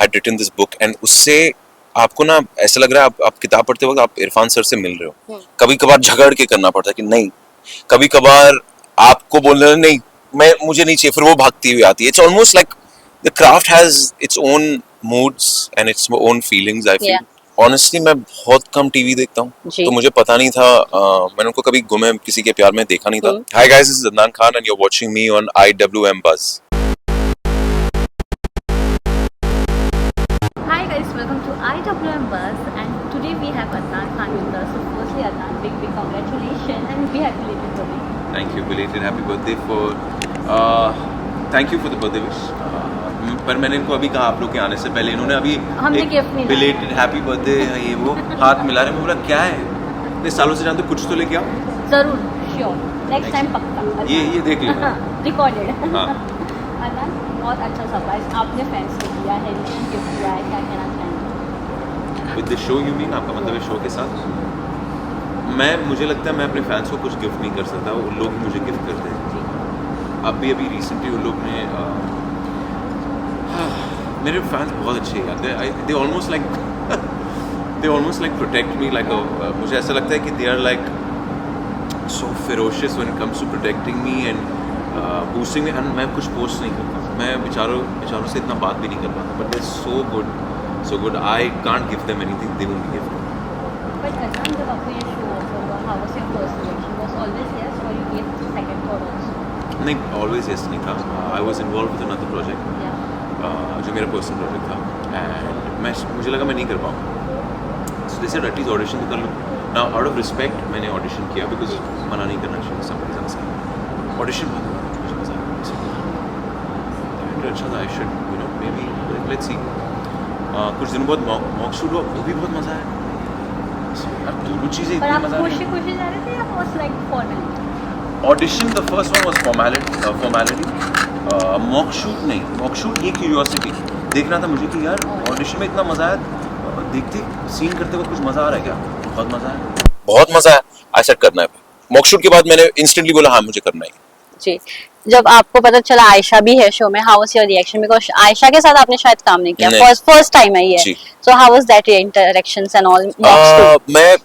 had written this book and उससे आपको ना ऐसा लग रहा है आप किताब पढ़ते वक्त आप इरफान सर से मिल रहे हो। कभी कभार झगड़ के करना पड़ता है कि नहीं, कभी कभार आपको बोलना नहीं मुझे नहीं चाहिए, फिर वो भागती हुई आती है। It's almost like the craft has its own moods and its own feelings I feel. Honestly मैं बहुत कम टीवी देखता हूँ, तो मुझे पता नहीं था, मैंने उनको कभी गुमे किसी के प्यार में देखा नहीं था। Hi guys, this is Adnan Khan and you're watching me on IWM Buzz. Hi guys, welcome to IWM Buzz and today we have Adnan Khan with us. So firstly Adnan, big congratulations and be happy belated birthday. Thank you, belated happy birthday thank you for the birthday wish. पर मैंने इनको अभी कहा आप लोग के आने से पहले, इन्होंने अभी बिलेटेड हैप्पी बर्थडे ये वो हाथ मिला रहे, मैं बोला क्या है, इतने सालों से जानते कुछ तो लेके आओ। जरूर, श्योर, नेक्स्ट टाइम पक्का। ये देख लेना रिकॉर्डेड। हाँ अदनान, बहुत अच्छा सरप्राइज आपने फैंस को दिया है, गिफ्ट दिया है, क्या कहना चाहेंगे? With the show you mean, आपका मतलब है शो के साथ? मुझे लगता है मैं अपने फैंस को कुछ गिफ्ट नहीं कर सकता, उन लोग मुझे गिफ्ट करते हैं। अभी रिसेंटली उन लोग ने मेरे फैंस बहुत अच्छे हैं, they almost like protect me like मुझे ऐसा लगता है कि they are like so ferocious when it comes to protecting me and boosting me. And मैं कुछ पोस्ट नहीं करता, मैं बेचारों से इतना बात भी नहीं कर पाता, but they so good I can't give them anything, they will give. But Adnan, जब आपको ये शो ऑफर हुआ, how was your first reaction? Was always yes और you give second thought also? नहीं, ऑलवेज यस नहीं था। I was involve with another project जो मेरा पर्सनल प्रोजेक्ट था एंड मुझे लगा मैं नहीं कर पाऊँगा, सो दे सेड एटलीस्ट ऑडिशन तो कर लो। नाउ आउट ऑफ रिस्पेक्ट मैंने ऑडिशन किया, बिकॉज मना नहीं करना चाहिए, समबडी एल्स का ऑडिशन मुझे मजा आया, अच्छा था। I should may be let's see. कुछ दिनों बाद मॉक शूट हुआ, वो भी बहुत मज़ा आया। अब दोनों चीज़ें इतनी मज़ा आई। खुशी जा रहे थे या was like formality? Audition the first one was formality, mock shoot नहीं, मॉक शूट ये क्यूरियोसिटी देखना था मुझे कि यार ऑडिशन में इतना मजा आया, देखते सीन करते वक्त कुछ मजा आ रहा है क्या, बहुत मजा आया, बहुत मजा आया, ऐसा करना है। मॉक शूट के बाद मैंने इंस्टेंटली बोला हाँ मुझे करना है जी। जब आपको पता चला आयशा भी है शो में, how was your reaction? Because Ayesha के साथ आपने शायद काम नहीं किया, फर्स्ट टाइम है ये, so how was that interactions and all? मैं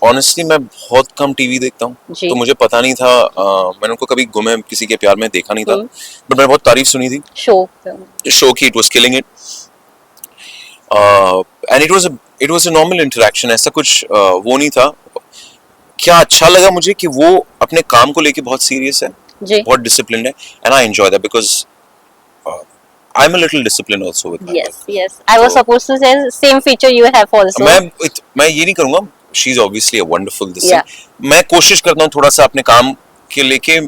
ऑनेस्टली मैं बहुत कम टीवी देखता हूँ, तो मुझे पता नहीं था, मैंने उनको कभी गुमे किसी के प्यार में देखा नहीं था, बट मैंने बहुत तारीफ सुनी थी शो की, it was killing it and it was a normal interaction, ऐसा कुछ वो नहीं था। क्या अच्छा लगा मुझे कि वो अपने काम को लेके बहुत सीरियस है, बहुत डिसिप्लिन्ड है, and I enjoy that because I am a little disciplined also with my yes wife. Yes, I was supposed to say same feature you have also. मैं ये नहीं करूँगा, she is obviously a wonderful this thing. मैं कोशिश करता हूँ थोड़ा सा अपने काम के लेके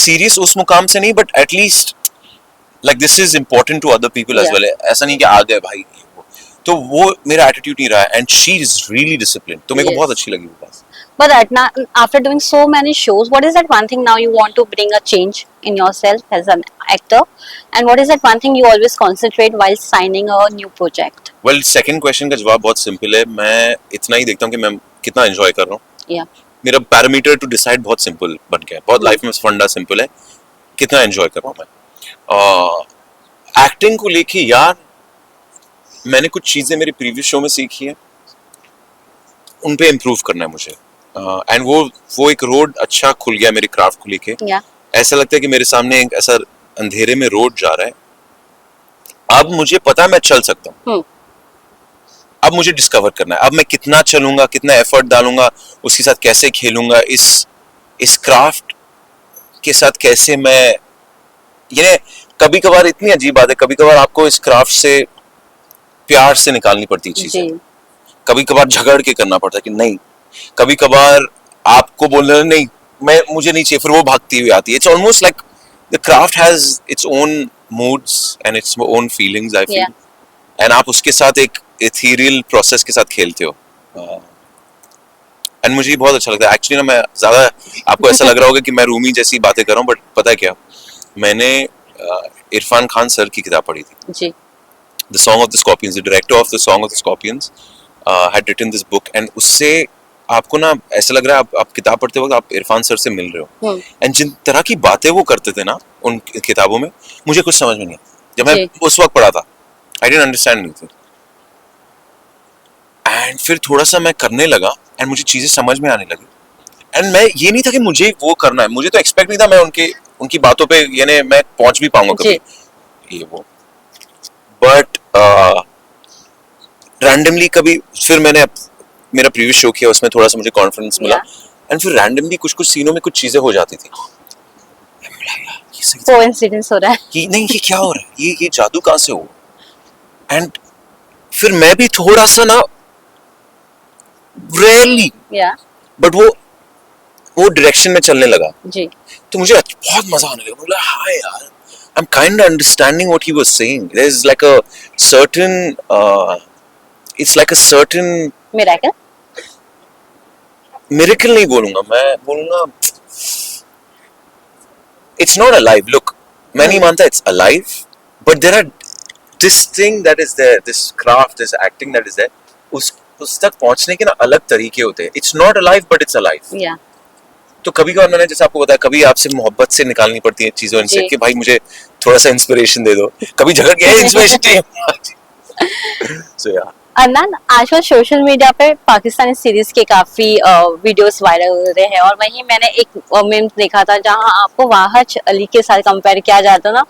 सीरियस उस मुकाम से नहीं, but at least like this is important to other people as well. ऐसा नहीं कि आ गए भाई, तो वो मेरा एटीट्यूड नहीं रहा है, and she is really disciplined, तो मेरे को बहुत अच्छी लगी वो बात। But Adnan, after doing so many shows, what is that one thing now you want to bring a change in yourself as an actor? And what is that one thing you always concentrate while signing a new project? Well, second question का जवाब बहुत simple है, मैं इतना ही देखता हूँ कि मैं कितना एंजॉय कर रहा हूँ। मेरा पैरामीटर टू डिसाइड बहुत सिंपल बन गया है, बहुत लाइफ में फंडा सिंपल है, कितना एंजॉय कर रहा हूँ मैं। एक्टिंग को लेके यार मैंने कुछ चीजें मेरे प्रीवियस शो में सीखी है, उन पे इम्प्रूव करना है मुझे, एंड वो एक रोड अच्छा खुल गया मेरे क्राफ्ट को लेके। ऐसा लगता है कि मेरे सामने एक ऐसा अंधेरे में रोड जा रहा है, अब मुझे पता है मैं चल सकता हूँ, अब मुझे डिस्कवर करना है, अब मैं कितना चलूंगा, कितना एफर्ट डालूंगा, उसके साथ कैसे खेलूंगा, इस क्राफ्ट के साथ कैसे मैं, ये कभी कभार इतनी अजीब बात है, कभी कभार आपको इस क्राफ्ट से प्यार से निकालनी पड़ती चीजें, कभी कभार झगड़ के करना पड़ता है कि नहीं, कभी कभार आपको बोलना नहीं मुझे नहीं चाहिए, फिर वो भागती हुई आती है। It's almost like the craft has its own moods and its own feelings I feel, and आप उसके साथ एक ethereal प्रोसेस के साथ खेलते हो, एंड मुझे बहुत अच्छा लगता है एक्चुअली ना। मैं ज्यादा आपको ऐसा लग रहा होगा कि मैं रूमी जैसी बातें कर रहा हूँ, बट पता है क्या, मैंने इरफान खान सर की किताब पढ़ी थी जी, The Song of the Scorpions, the director of The Song of the Scorpions had written this book, and उससे आपको ना ऐसा लग रहा है आप किताब पढ़ते वक्त आप इरफान सर से मिल रहे हो, एंड जिन तरह की बातें वो करते थे ना उन किताबों में, मुझे कुछ समझ में नहीं आया जब मैं उस वक्त पढ़ा था, I didn't understand anything and फिर थोड़ा सा मैं करने लगा एंड मुझे चीजें समझ में आने लगी एंड मैं ये नहीं था कि मुझे वो करना है, मुझे तो एक्सपेक्ट नहीं था मैं उनकी बातों पे यानी मैं पहुंच भी पाऊंगा कभी ये वो, बट रैंडमली कभी फिर मैंने मेरा प्रीवियस शो किया उसमें थोड़ा सा मुझे कॉन्फिडेंस मिला एंड फिर रैंडमली कुछ कुछ सीनों में कुछ चीजें हो जाती थी, कोइंसिडेंस हो रहा है कि नहीं ये क्या हो रहा है, ये जादू कहाँ से हो, एंड फिर मैं भी थोड़ा सा ना रेयरली बट वो डायरेक्शन में चलने लगा जी, तो मुझे बहुत मजा आने लगा, बोला हाँ यार I am kind of understanding what he was saying, there is like a certain it's like a certain miracle नहीं बोलूंगा, मैं बोलूंगा इट्स नॉट अलाइव, लुक मैं नहीं मानता it's alive but there are this thing that is there, this craft, this acting that is there, उस तक पहुंचने के ना अलग तरीके होते हैं, it's not alive but it's alive. तो कभी कभार मैंने जैसे आपको बताया कभी आपसे मोहब्बत से निकालनी पड़ती है चीजों इनसे कि भाई मुझे थोड़ा सा इंस्पिरेशन दे दो, कभी झगड़ गया इंस्पिरेशन चाहिए सो या अदनान, आजकल सोशल मीडिया पे पाकिस्तानी सीरीज के काफी वीडियोस वायरल हो रहे हैं और वहीं मैंने एक मीम देखा था जहां आपको वाहज अली के साथ कंपेयर किया जाता ना,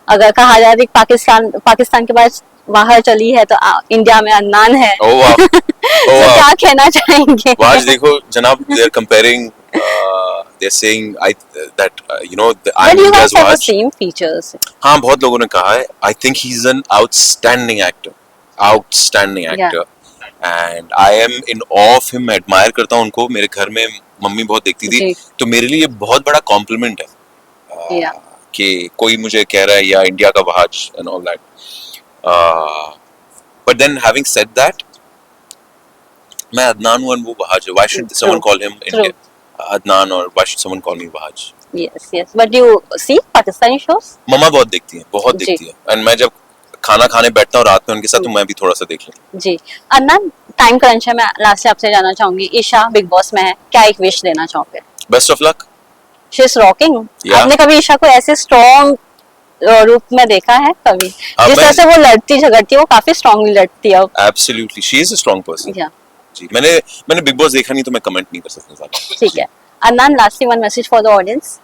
अगर कहा जाए पाकिस्तान के पास वाहज अली है तो इंडिया में अदनान है। ओ वाह तो क्या कहना चाहेंगे? वाज देखो जनाब, they are comparing they're saying that you know but you guys have the same features. हाँ बहुत लोगों ने कहा है, I think he's an outstanding actor and I am in awe of him, मैं admire करता हूँ उनको, मेरे घर में मम्मी बहुत देखती थी तो मेरे लिए बहुत बड़ा कॉम्प्लीमेंट है कि कोई मुझे कह रहा है या इंडिया का Wahaj and all that, but then having said that मैं अदनान हूँ वो वहाज है, why should someone call him Indian Adnan or why should someone call me Wahaj? Yes, but you see Pakistani shows? मम्मा बहुत देखती है and मैं जब खाना खाने बैठता हूँ रात में उनके साथ तो मैं भी थोड़ा सा देख लेता हूँ। जी अदनान, टाइम क्रंच है, मैं लास्ट से आपसे जानना चाहूंगी, ईशा बिग बॉस में है, क्या एक विश देना चाहोगे? Best of luck, she is rocking. आपने कभी ईशा को ऐसे स्ट्रॉन्ग रूप में देखा है कभी? जिस तरह से वो लड़ती झगड़ती है वो काफी स्ट्रांगली लड़ती है। Absolutely she is a strong person. जी मैंने बिग बॉस देखा नहीं तो मैं कमेंट नहीं कर सकता ज्यादा। ठीक है Adnan, lastly one message for the audience.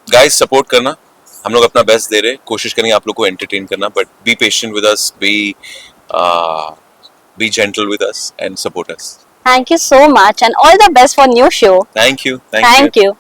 Guys support करना, हम लोग अपना बेस्ट दे रहे हैं, कोशिश करेंगे आप लोग को एंटरटेन करना, but be patient with us, B gentle with us and support us. Thank you so much and all the best for new show. Thank you. Thank you.